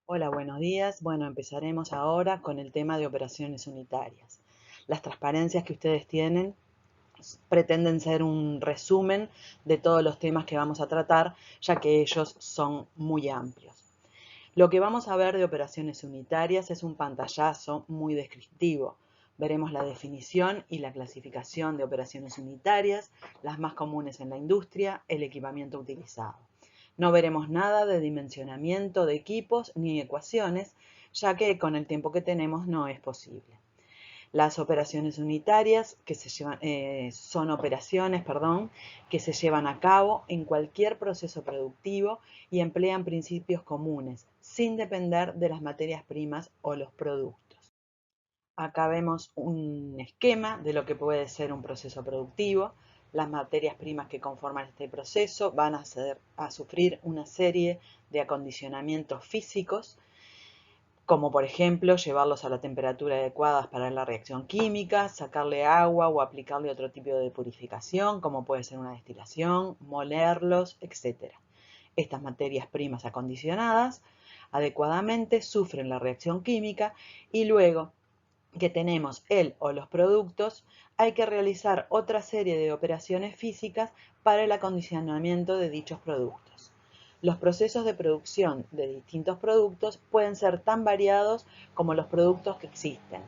Hola, buenos días. Bueno, empezaremos ahora con el tema de operaciones unitarias. Las transparencias que ustedes tienen pretenden ser un resumen de todos los temas que vamos a tratar, ya que ellos son muy amplios. Lo que vamos a ver de operaciones unitarias es un pantallazo muy descriptivo. Veremos la definición y la clasificación de operaciones unitarias, las más comunes en la industria, el equipamiento utilizado. No veremos nada de dimensionamiento de equipos ni ecuaciones, ya que con el tiempo que tenemos no es posible. Las operaciones unitarias son operaciones, que se llevan a cabo en cualquier proceso productivo y emplean principios comunes, sin depender de las materias primas o los productos. Acá vemos un esquema de lo que puede ser un proceso productivo. Las materias primas que conforman este proceso van a sufrir una serie de acondicionamientos físicos, como por ejemplo llevarlos a la temperatura adecuada para la reacción química, sacarle agua o aplicarle otro tipo de purificación, como puede ser una destilación, molerlos, etc. Estas materias primas acondicionadas adecuadamente sufren la reacción química y luego que tenemos el o los productos, hay que realizar otra serie de operaciones físicas para el acondicionamiento de dichos productos. Los procesos de producción de distintos productos pueden ser tan variados como los productos que existen,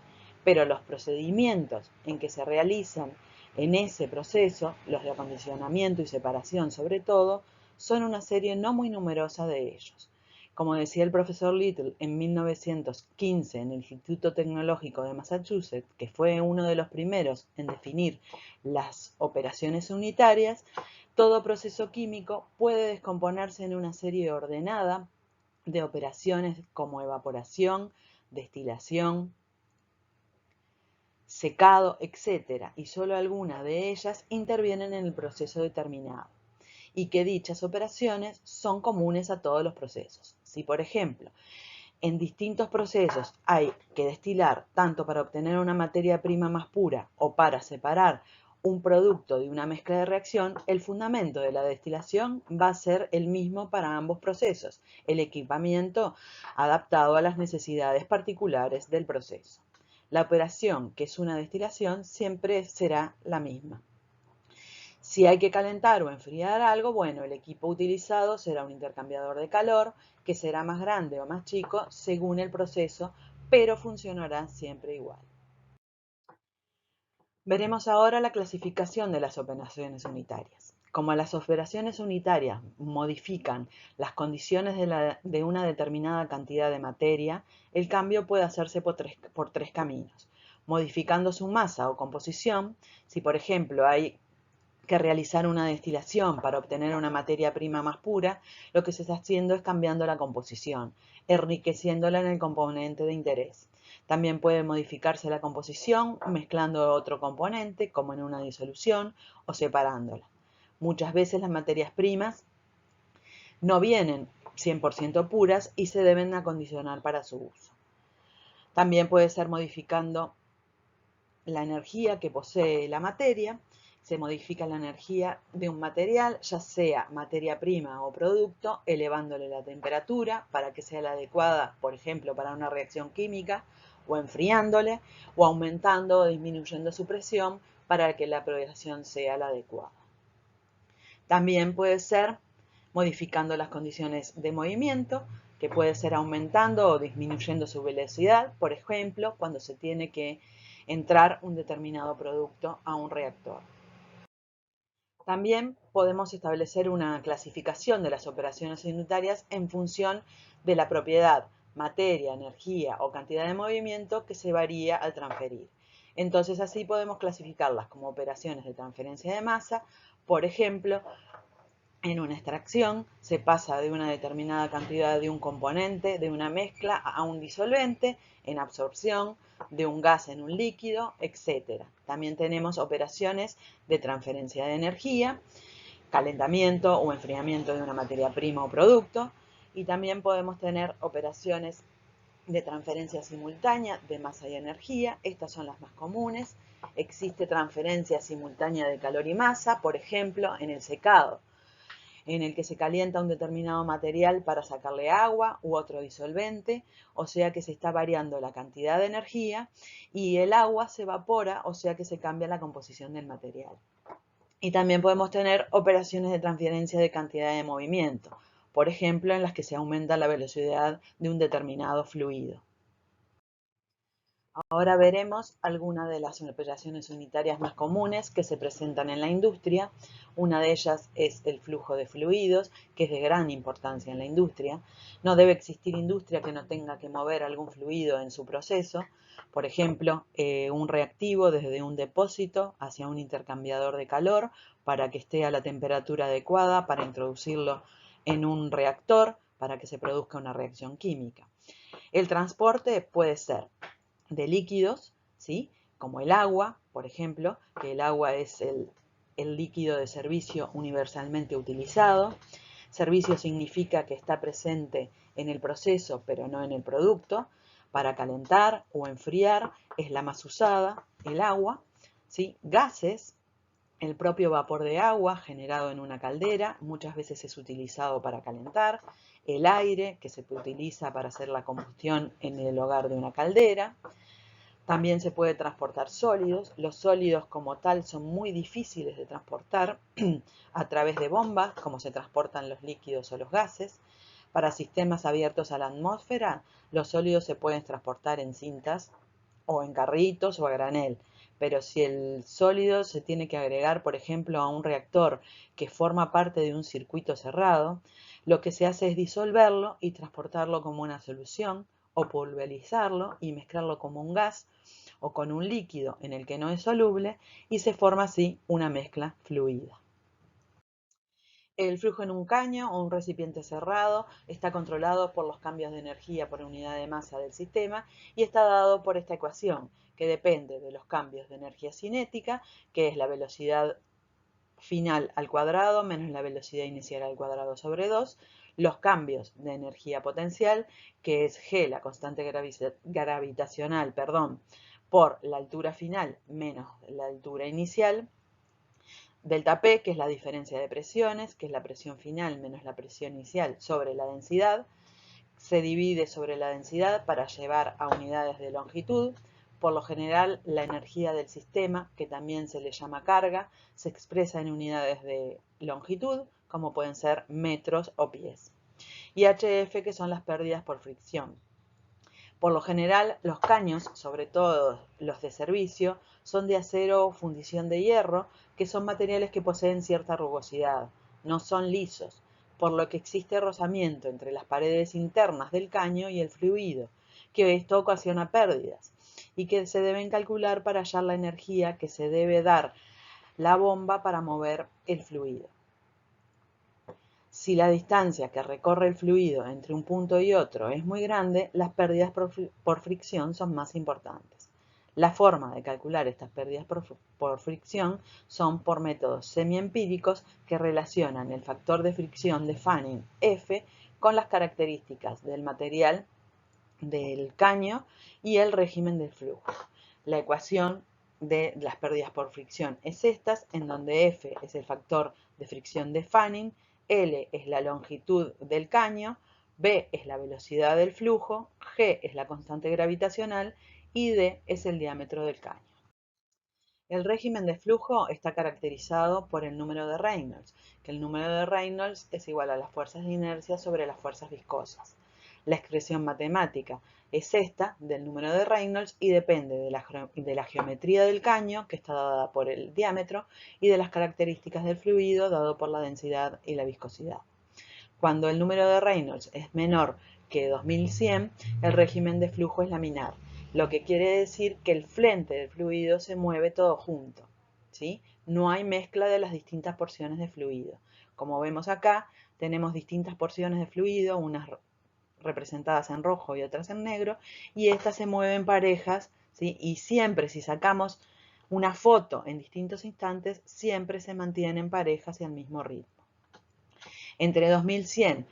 pero los procedimientos en que se realizan en ese proceso, los de acondicionamiento y separación sobre todo, son una serie no muy numerosa de ellos. Como decía el profesor Little en 1915 en el Instituto Tecnológico de Massachusetts, que fue uno de los primeros en definir las operaciones unitarias, todo proceso químico puede descomponerse en una serie ordenada de operaciones como evaporación, destilación, secado, etc. Y solo algunas de ellas intervienen en el proceso determinado y que dichas operaciones son comunes a todos los procesos. Si, por ejemplo, en distintos procesos hay que destilar tanto para obtener una materia prima más pura o para separar un producto de una mezcla de reacción, el fundamento de la destilación va a ser el mismo para ambos procesos, el equipamiento adaptado a las necesidades particulares del proceso. La operación, que es una destilación, siempre será la misma. Si hay que calentar o enfriar algo, bueno, el equipo utilizado será un intercambiador de calor, que será más grande o más chico según el proceso, pero funcionará siempre igual. Veremos ahora la clasificación de las operaciones unitarias. Como las operaciones unitarias modifican las condiciones de una determinada cantidad de materia, el cambio puede hacerse por tres caminos. Modificando su masa o composición, si por ejemplo hay que realizar una destilación para obtener una materia prima más pura, lo que se está haciendo es cambiando la composición, enriqueciéndola en el componente de interés. También puede modificarse la composición mezclando otro componente, como en una disolución, o separándola. Muchas veces las materias primas no vienen 100% puras y se deben acondicionar para su uso. También puede ser modificando la energía que posee la materia. Se modifica la energía de un material, ya sea materia prima o producto, elevándole la temperatura para que sea la adecuada, por ejemplo, para una reacción química, o enfriándole, o aumentando o disminuyendo su presión para que la progresión sea la adecuada. También puede ser modificando las condiciones de movimiento, que puede ser aumentando o disminuyendo su velocidad, por ejemplo, cuando se tiene que entrar un determinado producto a un reactor. También podemos establecer una clasificación de las operaciones unitarias en función de la propiedad, materia, energía o cantidad de movimiento que se varía al transferir. Entonces así podemos clasificarlas como operaciones de transferencia de masa, por ejemplo, en una extracción se pasa de una determinada cantidad de un componente, de una mezcla, a un disolvente, en absorción, de un gas en un líquido, etc. También tenemos operaciones de transferencia de energía, calentamiento o enfriamiento de una materia prima o producto, y también podemos tener operaciones de transferencia simultánea de masa y energía. Estas son las más comunes. Existe transferencia simultánea de calor y masa, por ejemplo, en el secado. en el que se calienta un determinado material para sacarle agua u otro disolvente, o sea que se está variando la cantidad de energía, y el agua se evapora, o sea que se cambia la composición del material. Y también podemos tener operaciones de transferencia de cantidad de movimiento, por ejemplo, en las que se aumenta la velocidad de un determinado fluido. Ahora veremos algunas de las operaciones unitarias más comunes que se presentan en la industria. Una de ellas es el flujo de fluidos, que es de gran importancia en la industria. No debe existir industria que no tenga que mover algún fluido en su proceso. Por ejemplo, un reactivo desde un depósito hacia un intercambiador de calor para que esté a la temperatura adecuada para introducirlo en un reactor para que se produzca una reacción química. El transporte puede ser de líquidos, ¿sí? Como el agua, por ejemplo, que el agua es el líquido de servicio universalmente utilizado. Servicio significa que está presente en el proceso, pero no en el producto. Para calentar o enfriar es la más usada, el agua, ¿sí? Gases, el propio vapor de agua generado en una caldera, muchas veces es utilizado para calentar. El aire, que se utiliza para hacer la combustión en el hogar de una caldera. También se puede transportar sólidos. Los sólidos como tal son muy difíciles de transportar a través de bombas, como se transportan los líquidos o los gases. Para sistemas abiertos a la atmósfera, los sólidos se pueden transportar en cintas o en carritos o a granel. Pero si el sólido se tiene que agregar, por ejemplo, a un reactor que forma parte de un circuito cerrado, lo que se hace es disolverlo y transportarlo como una solución, o pulverizarlo y mezclarlo como un gas o con un líquido en el que no es soluble, y se forma así una mezcla fluida. El flujo en un caño o un recipiente cerrado está controlado por los cambios de energía por unidad de masa del sistema y está dado por esta ecuación, que depende de los cambios de energía cinética, que es la velocidad final al cuadrado menos la velocidad inicial al cuadrado sobre 2, los cambios de energía potencial, que es G, la constante gravitacional, por la altura final menos la altura inicial, delta P, que es la diferencia de presiones, que es la presión final menos la presión inicial sobre la densidad, se divide sobre la densidad para llevar a unidades de longitud. Por lo general, la energía del sistema, que también se le llama carga, se expresa en unidades de longitud, como pueden ser metros o pies. Y HF, que son las pérdidas por fricción. Por lo general, los caños, sobre todo los de servicio, son de acero o fundición de hierro, que son materiales que poseen cierta rugosidad, no son lisos, por lo que existe rozamiento entre las paredes internas del caño y el fluido, que esto ocasiona pérdidas, y que se deben calcular para hallar la energía que se debe dar la bomba para mover el fluido. Si la distancia que recorre el fluido entre un punto y otro es muy grande, las pérdidas por fricción son más importantes. La forma de calcular estas pérdidas por fricción son por métodos semiempíricos que relacionan el factor de fricción de Fanning F con las características del material del caño y el régimen del flujo. La ecuación de las pérdidas por fricción es esta, en donde F es el factor de fricción de Fanning, L es la longitud del caño, B es la velocidad del flujo, G es la constante gravitacional y D es el diámetro del caño. El régimen de flujo está caracterizado por el número de Reynolds, que el número de Reynolds es igual a las fuerzas de inercia sobre las fuerzas viscosas. La expresión matemática es esta del número de Reynolds y depende de la geometría del caño, que está dada por el diámetro, y de las características del fluido, dado por la densidad y la viscosidad. Cuando el número de Reynolds es menor que 2100, el régimen de flujo es laminar, lo que quiere decir que el frente del fluido se mueve todo junto, ¿sí? No hay mezcla de las distintas porciones de fluido. Como vemos acá, tenemos distintas porciones de fluido, unas representadas en rojo y otras en negro, y estas se mueven parejas, ¿sí? Y siempre, si sacamos una foto en distintos instantes, siempre se mantienen parejas y al mismo ritmo. Entre 2100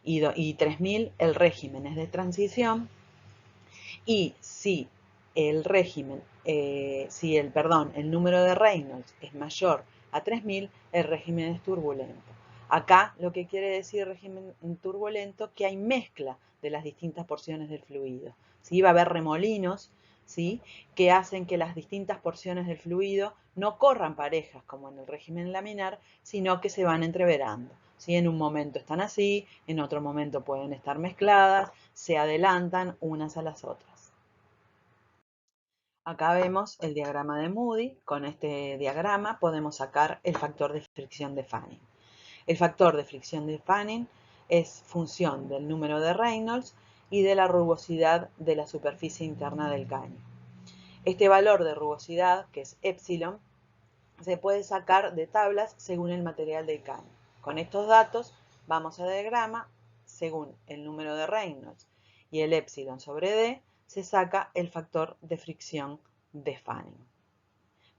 y 3000 el régimen es de transición, y si el número de Reynolds es mayor a 3000, el régimen es turbulento. Acá lo que quiere decir régimen turbulento, que hay mezcla de las distintas porciones del fluido. ¿Sí? Va a haber remolinos, ¿sí? Que hacen que las distintas porciones del fluido no corran parejas como en el régimen laminar, sino que se van entreverando. ¿Sí? En un momento están así, en otro momento pueden estar mezcladas, se adelantan unas a las otras. Acá vemos el diagrama de Moody. Con este diagrama podemos sacar el factor de fricción de Fanning. El factor de fricción de Fanning es función del número de Reynolds y de la rugosidad de la superficie interna del caño. Este valor de rugosidad, que es epsilon, se puede sacar de tablas según el material del caño. Con estos datos vamos al diagrama, según el número de Reynolds y el epsilon sobre D, se saca el factor de fricción de Fanning.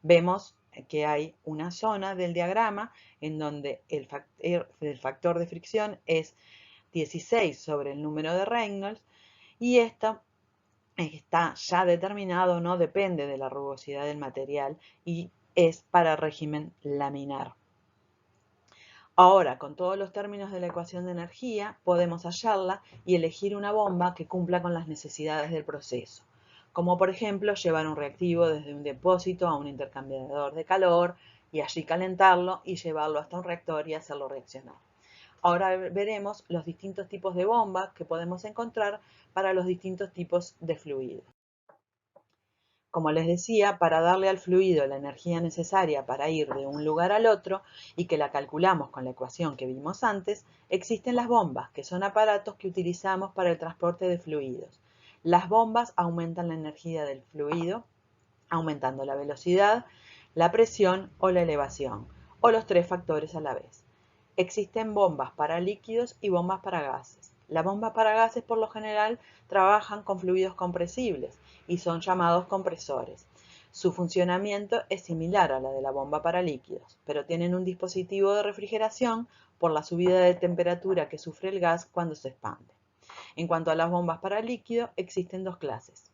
Vemos que hay una zona del diagrama en donde el factor de fricción es 16 sobre el número de Reynolds y esto está ya determinado, no depende de la rugosidad del material y es para régimen laminar. Ahora, con todos los términos de la ecuación de energía, podemos hallarla y elegir una bomba que cumpla con las necesidades del proceso, como por ejemplo llevar un reactivo desde un depósito a un intercambiador de calor y allí calentarlo y llevarlo hasta un reactor y hacerlo reaccionar. Ahora veremos los distintos tipos de bombas que podemos encontrar para los distintos tipos de fluidos. Como les decía, para darle al fluido la energía necesaria para ir de un lugar al otro y que la calculamos con la ecuación que vimos antes, existen las bombas, que son aparatos que utilizamos para el transporte de fluidos. Las bombas aumentan la energía del fluido, aumentando la velocidad, la presión o la elevación, o los tres factores a la vez. Existen bombas para líquidos y bombas para gases. Las bombas para gases por lo general trabajan con fluidos compresibles y son llamados compresores. Su funcionamiento es similar a la de la bomba para líquidos, pero tienen un dispositivo de refrigeración por la subida de temperatura que sufre el gas cuando se expande. En cuanto a las bombas para líquido, existen dos clases,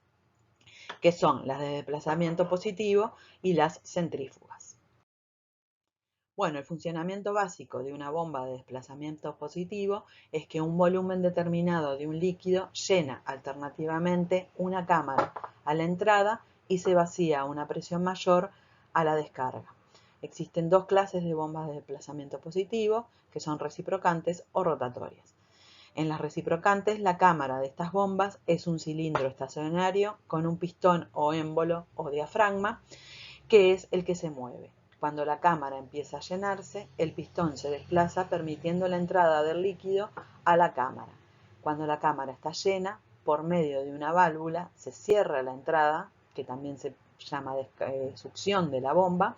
que son las de desplazamiento positivo y las centrífugas. Bueno, el funcionamiento básico de una bomba de desplazamiento positivo es que un volumen determinado de un líquido llena alternativamente una cámara a la entrada y se vacía a una presión mayor a la descarga. Existen dos clases de bombas de desplazamiento positivo, que son reciprocantes o rotatorias. En las reciprocantes, la cámara de estas bombas es un cilindro estacionario con un pistón o émbolo o diafragma, que es el que se mueve. Cuando la cámara empieza a llenarse, el pistón se desplaza permitiendo la entrada del líquido a la cámara. Cuando la cámara está llena, por medio de una válvula se cierra la entrada, que también se llama succión de la bomba,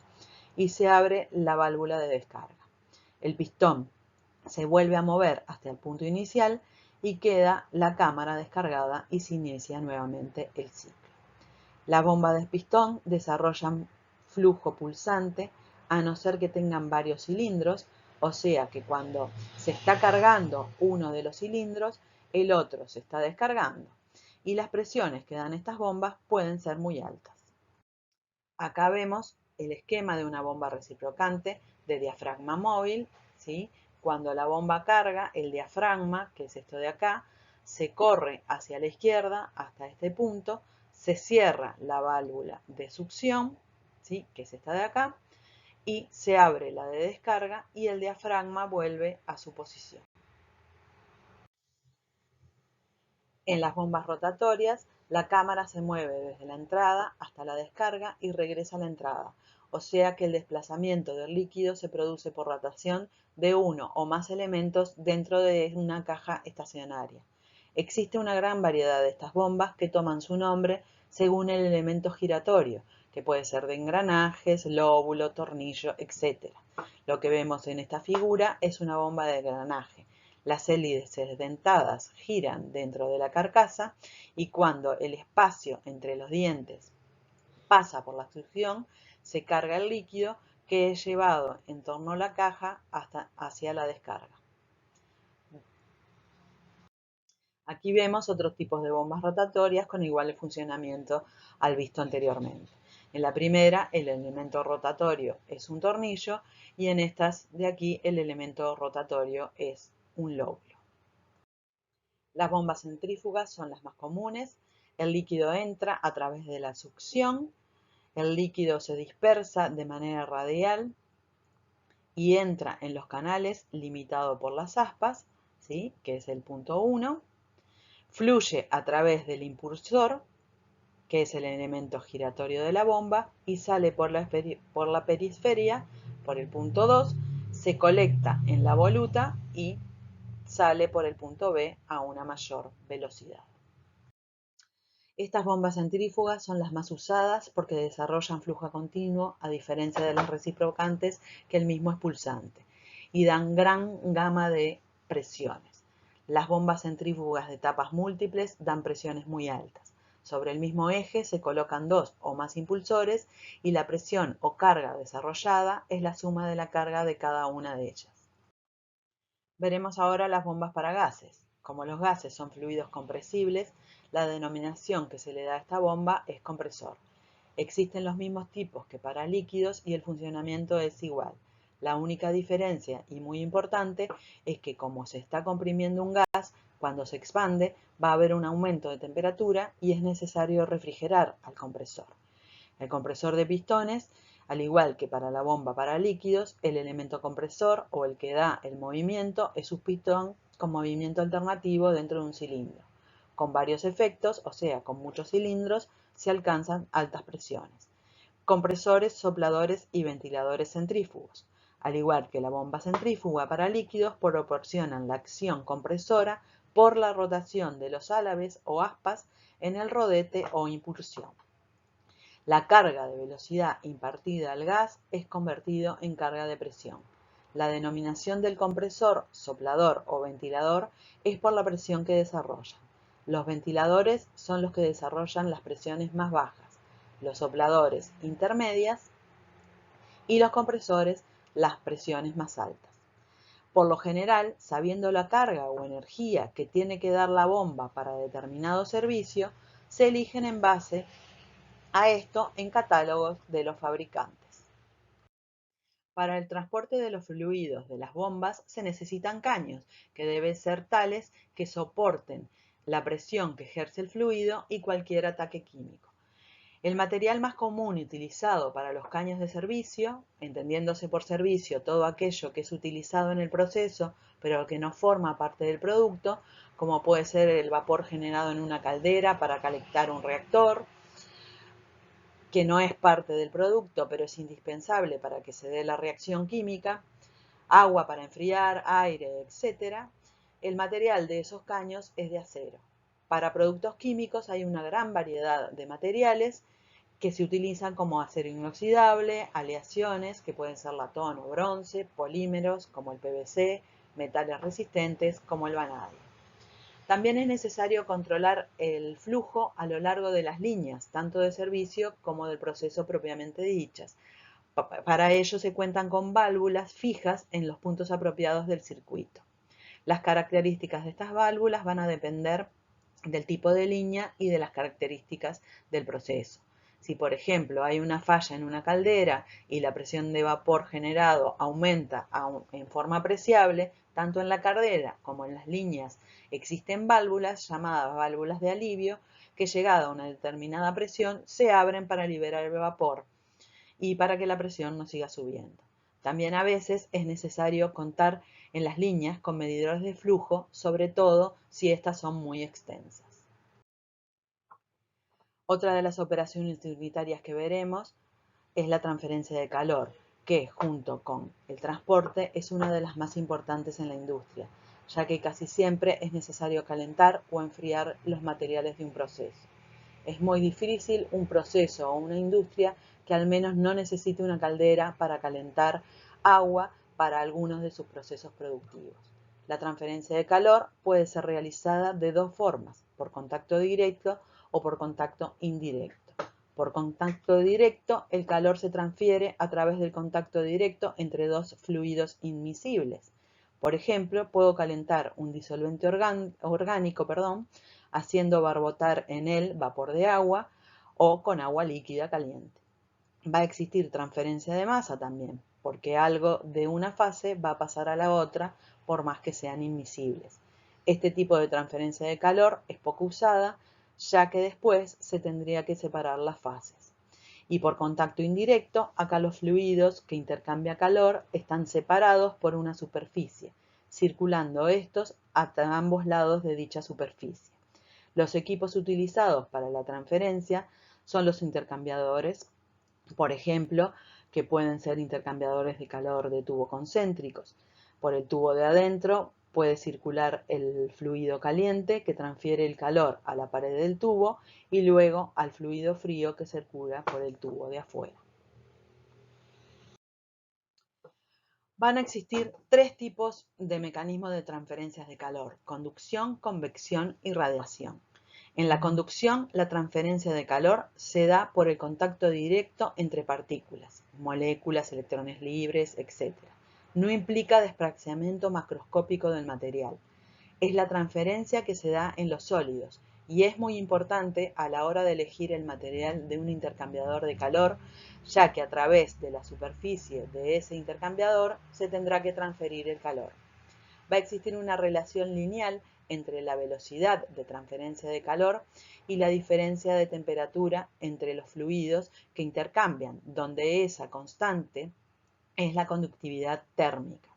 y se abre la válvula de descarga. El pistón se vuelve a mover hasta el punto inicial y queda la cámara descargada y se inicia nuevamente el ciclo. Las bombas de pistón desarrollan flujo pulsante a no ser que tengan varios cilindros, o sea que cuando se está cargando uno de los cilindros, el otro se está descargando. Y las presiones que dan estas bombas pueden ser muy altas. Acá vemos el esquema de una bomba reciprocante de diafragma móvil, ¿sí? Cuando la bomba carga, el diafragma, que es esto de acá, se corre hacia la izquierda hasta este punto, se cierra la válvula de succión, ¿sí? Que es esta de acá, y se abre la de descarga y el diafragma vuelve a su posición. En las bombas rotatorias, la cámara se mueve desde la entrada hasta la descarga y regresa a la entrada, o sea que el desplazamiento del líquido se produce por rotación de uno o más elementos dentro de una caja estacionaria. Existe una gran variedad de estas bombas que toman su nombre según el elemento giratorio, que puede ser de engranajes, lóbulo, tornillo, etc. Lo que vemos en esta figura es una bomba de engranaje. Las hélices dentadas giran dentro de la carcasa y cuando el espacio entre los dientes pasa por la succión, se carga el líquido que es llevado en torno a la caja hasta hacia la descarga. Aquí vemos otros tipos de bombas rotatorias con igual funcionamiento al visto anteriormente. En la primera, el elemento rotatorio es un tornillo y en estas de aquí el elemento rotatorio es un lóbulo. Las bombas centrífugas son las más comunes. El líquido entra a través de la succión, el líquido se dispersa de manera radial y entra en los canales limitado por las aspas, ¿sí? Que es el punto 1, fluye a través del impulsor, que es el elemento giratorio de la bomba, y sale por la periferia, por el punto 2, se colecta en la voluta y sale por el punto B a una mayor velocidad. Estas bombas centrífugas son las más usadas porque desarrollan flujo continuo, a diferencia de las reciprocantes, que el mismo es pulsante, y dan gran gama de presiones. Las bombas centrífugas de tapas múltiples dan presiones muy altas. Sobre el mismo eje se colocan dos o más impulsores y la presión o carga desarrollada es la suma de la carga de cada una de ellas. Veremos ahora las bombas para gases. Como los gases son fluidos compresibles, la denominación que se le da a esta bomba es compresor. Existen los mismos tipos que para líquidos y el funcionamiento es igual. La única diferencia, y muy importante, es que como se está comprimiendo un gas, cuando se expande va a haber un aumento de temperatura y es necesario refrigerar al compresor. El compresor de pistones, al igual que para la bomba para líquidos, el elemento compresor o el que da el movimiento es un pistón con movimiento alternativo dentro de un cilindro. Con varios efectos, o sea, con muchos cilindros, se alcanzan altas presiones. Compresores, sopladores y ventiladores centrífugos. Al igual que la bomba centrífuga para líquidos, proporcionan la acción compresora por la rotación de los álabes o aspas en el rodete o impulsión. La carga de velocidad impartida al gas es convertido en carga de presión. La denominación del compresor, soplador o ventilador es por la presión que desarrollan. Los ventiladores son los que desarrollan las presiones más bajas, los sopladores intermedias y los compresores las presiones más altas. Por lo general, sabiendo la carga o energía que tiene que dar la bomba para determinado servicio, se eligen en base a esto en catálogos de los fabricantes. Para el transporte de los fluidos de las bombas se necesitan caños, que deben ser tales que soporten la presión que ejerce el fluido y cualquier ataque químico. El material más común utilizado para los caños de servicio, entendiéndose por servicio todo aquello que es utilizado en el proceso, pero que no forma parte del producto, como puede ser el vapor generado en una caldera para calentar un reactor, que no es parte del producto, pero es indispensable para que se dé la reacción química, agua para enfriar, aire, etc. El material de esos caños es de acero. Para productos químicos hay una gran variedad de materiales que se utilizan como acero inoxidable, aleaciones que pueden ser latón o bronce, polímeros como el PVC, metales resistentes como el vanadio. También es necesario controlar el flujo a lo largo de las líneas, tanto de servicio como del proceso propiamente dichas. Para ello se cuentan con válvulas fijas en los puntos apropiados del circuito. Las características de estas válvulas van a depender del tipo de línea y de las características del proceso. Si, por ejemplo, hay una falla en una caldera y la presión de vapor generado aumenta en forma apreciable, tanto en la caldera como en las líneas existen válvulas llamadas válvulas de alivio que, llegada a una determinada presión, se abren para liberar el vapor y para que la presión no siga subiendo. También a veces es necesario contar en las líneas con medidores de flujo, sobre todo si estas son muy extensas. Otra de las operaciones unitarias que veremos es la transferencia de calor, que junto con el transporte es una de las más importantes en la industria, ya que casi siempre es necesario calentar o enfriar los materiales de un proceso. Es muy difícil un proceso o una industria que al menos no necesite una caldera para calentar agua para algunos de sus procesos productivos. La transferencia de calor puede ser realizada de dos formas, por contacto directo o por contacto indirecto. Por contacto directo, el calor se transfiere a través del contacto directo entre dos fluidos inmiscibles. Por ejemplo, puedo calentar un disolvente orgánico, haciendo barbotar en él vapor de agua o con agua líquida caliente. Va a existir transferencia de masa también, porque algo de una fase va a pasar a la otra por más que sean invisibles. Este tipo de transferencia de calor es poco usada, ya que después se tendría que separar las fases. Y por contacto indirecto, acá los fluidos que intercambia calor están separados por una superficie, circulando estos a ambos lados de dicha superficie. Los equipos utilizados para la transferencia son los intercambiadores, por ejemplo, que pueden ser intercambiadores de calor de tubo concéntricos. Por el tubo de adentro puede circular el fluido caliente que transfiere el calor a la pared del tubo y luego al fluido frío que circula por el tubo de afuera. Van a existir tres tipos de mecanismos de transferencias de calor: conducción, convección y radiación. En la conducción, la transferencia de calor se da por el contacto directo entre partículas, moléculas, electrones libres, etc. No implica desplazamiento macroscópico del material. Es la transferencia que se da en los sólidos y es muy importante a la hora de elegir el material de un intercambiador de calor, ya que a través de la superficie de ese intercambiador se tendrá que transferir el calor. Va a existir una relación lineal entre la velocidad de transferencia de calor y la diferencia de temperatura entre los fluidos que intercambian, donde esa constante es la conductividad térmica.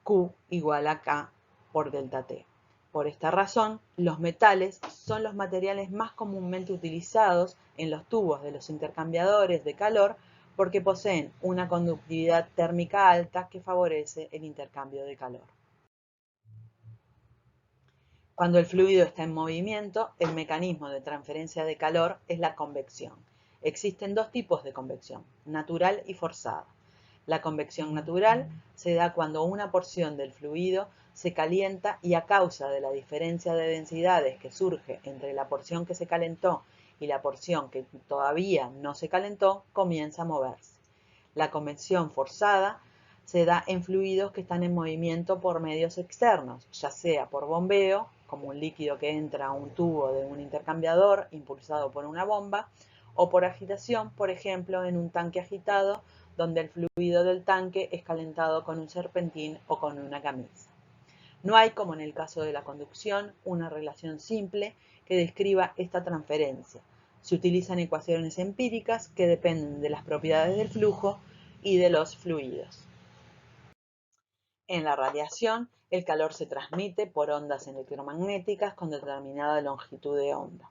Q igual a K por delta T. Por esta razón, los metales son los materiales más comúnmente utilizados en los tubos de los intercambiadores de calor porque poseen una conductividad térmica alta que favorece el intercambio de calor. Cuando el fluido está en movimiento, el mecanismo de transferencia de calor es la convección. Existen dos tipos de convección, natural y forzada. La convección natural se da cuando una porción del fluido se calienta y a causa de la diferencia de densidades que surge entre la porción que se calentó y la porción que todavía no se calentó, comienza a moverse. La convección forzada se da en fluidos que están en movimiento por medios externos, ya sea por bombeo, como un líquido que entra a un tubo de un intercambiador impulsado por una bomba, o por agitación, por ejemplo, en un tanque agitado, donde el fluido del tanque es calentado con un serpentín o con una camisa. No hay, como en el caso de la conducción, una relación simple que describa esta transferencia. Se utilizan ecuaciones empíricas que dependen de las propiedades del flujo y de los fluidos. En la radiación, el calor se transmite por ondas electromagnéticas con determinada longitud de onda.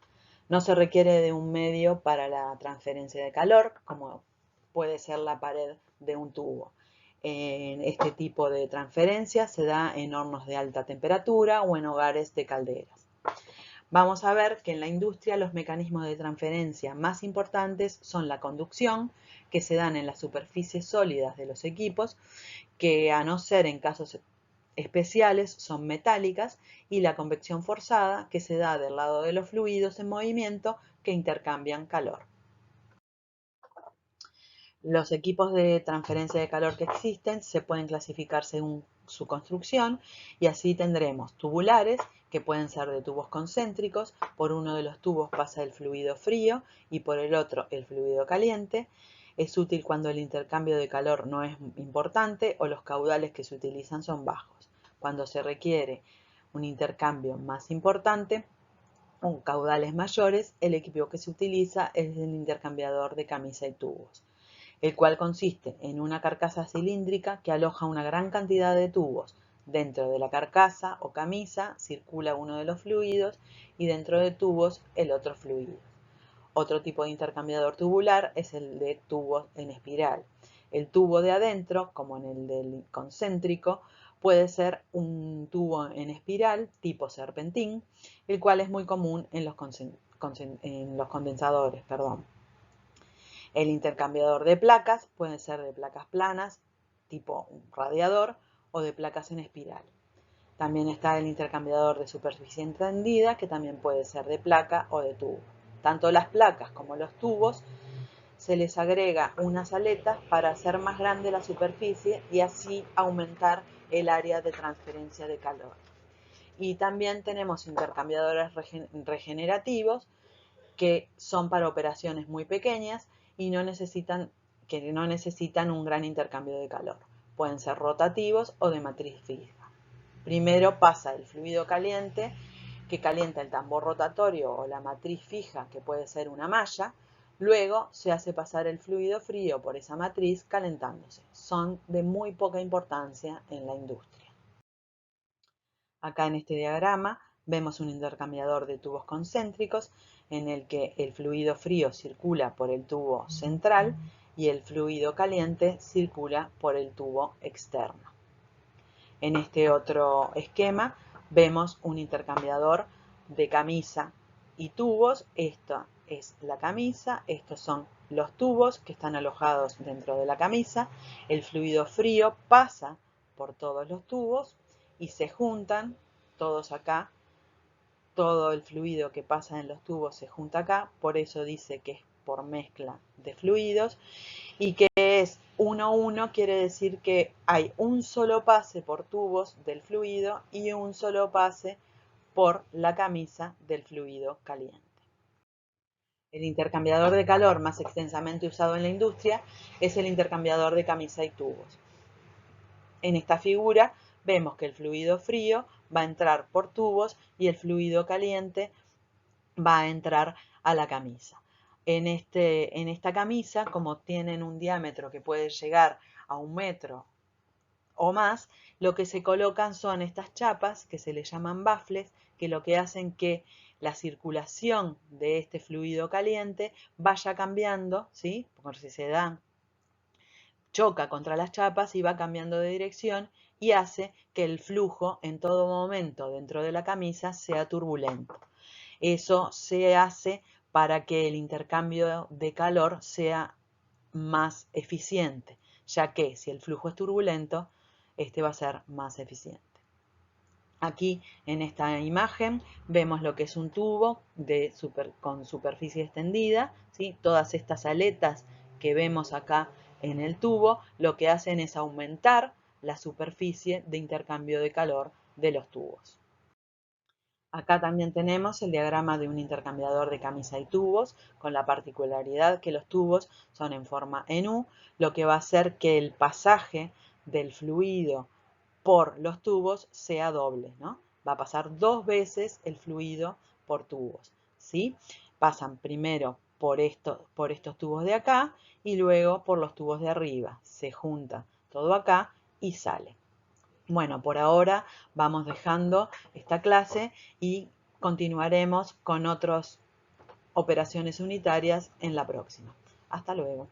No se requiere de un medio para la transferencia de calor, como puede ser la pared de un tubo. Este tipo de transferencia se da en hornos de alta temperatura o en hogares de calderas. Vamos a ver que en la industria los mecanismos de transferencia más importantes son la conducción, que se dan en las superficies sólidas de los equipos, que a no ser en casos especiales son metálicas, y la convección forzada, que se da del lado de los fluidos en movimiento que intercambian calor. Los equipos de transferencia de calor que existen se pueden clasificar según su construcción y así tendremos tubulares, que pueden ser de tubos concéntricos. Por uno de los tubos pasa el fluido frío y por el otro el fluido caliente. Es útil cuando el intercambio de calor no es importante o los caudales que se utilizan son bajos. Cuando se requiere un intercambio más importante o caudales mayores, el equipo que se utiliza es el intercambiador de camisa y tubos, el cual consiste en una carcasa cilíndrica que aloja una gran cantidad de tubos. Dentro de la carcasa o camisa circula uno de los fluidos y dentro de tubos el otro fluido. Otro tipo de intercambiador tubular es el de tubos en espiral. El tubo de adentro, como en el del concéntrico, puede ser un tubo en espiral tipo serpentín, el cual es muy común en los condensadores. El intercambiador de placas puede ser de placas planas, tipo un radiador, o de placas en espiral. También está el intercambiador de superficie extendida, que también puede ser de placa o de tubo. Tanto las placas como los tubos se les agrega unas aletas para hacer más grande la superficie y así aumentar el área de transferencia de calor. Y también tenemos intercambiadores regenerativos, que son para operaciones muy pequeñas y que no necesitan un gran intercambio de calor. Pueden ser rotativos o de matriz fija. Primero pasa el fluido caliente, que calienta el tambor rotatorio o la matriz fija, que puede ser una malla. Luego se hace pasar el fluido frío por esa matriz calentándose. Son de muy poca importancia en la industria. Acá en este diagrama vemos un intercambiador de tubos concéntricos en el que el fluido frío circula por el tubo central y el fluido caliente circula por el tubo externo. En este otro esquema vemos un intercambiador de camisa y tubos. Esta es la camisa, estos son los tubos que están alojados dentro de la camisa. El fluido frío pasa por todos los tubos y se juntan todos acá. Todo el fluido que pasa en los tubos se junta acá, por eso dice que es por mezcla de fluidos. Y que es 1-1 quiere decir que hay un solo pase por tubos del fluido y un solo pase por la camisa del fluido caliente. El intercambiador de calor más extensamente usado en la industria es el intercambiador de camisa y tubos. En esta figura vemos que el fluido frío va a entrar por tubos y el fluido caliente va a entrar a la camisa. En esta camisa, como tienen un diámetro que puede llegar a 1 metro o más, lo que se colocan son estas chapas que se le llaman bafles, que lo que hacen que la circulación de este fluido caliente vaya cambiando, ¿sí? Porque si se da, choca contra las chapas y va cambiando de dirección y hace que el flujo en todo momento dentro de la camisa sea turbulento. Eso se hace para que el intercambio de calor sea más eficiente, ya que si el flujo es turbulento, este va a ser más eficiente. Aquí en esta imagen vemos lo que es un tubo con superficie extendida, ¿sí? Todas estas aletas que vemos acá en el tubo lo que hacen es aumentar la superficie de intercambio de calor de los tubos. Acá también tenemos el diagrama de un intercambiador de camisa y tubos, con la particularidad que los tubos son en forma en U, lo que va a hacer que el pasaje del fluido por los tubos sea doble, ¿no? Va a pasar 2 veces el fluido por tubos, ¿sí? Pasan primero por estos tubos de acá y luego por los tubos de arriba. Se junta todo acá y sale. Bueno, por ahora vamos dejando esta clase y continuaremos con otras operaciones unitarias en la próxima. Hasta luego.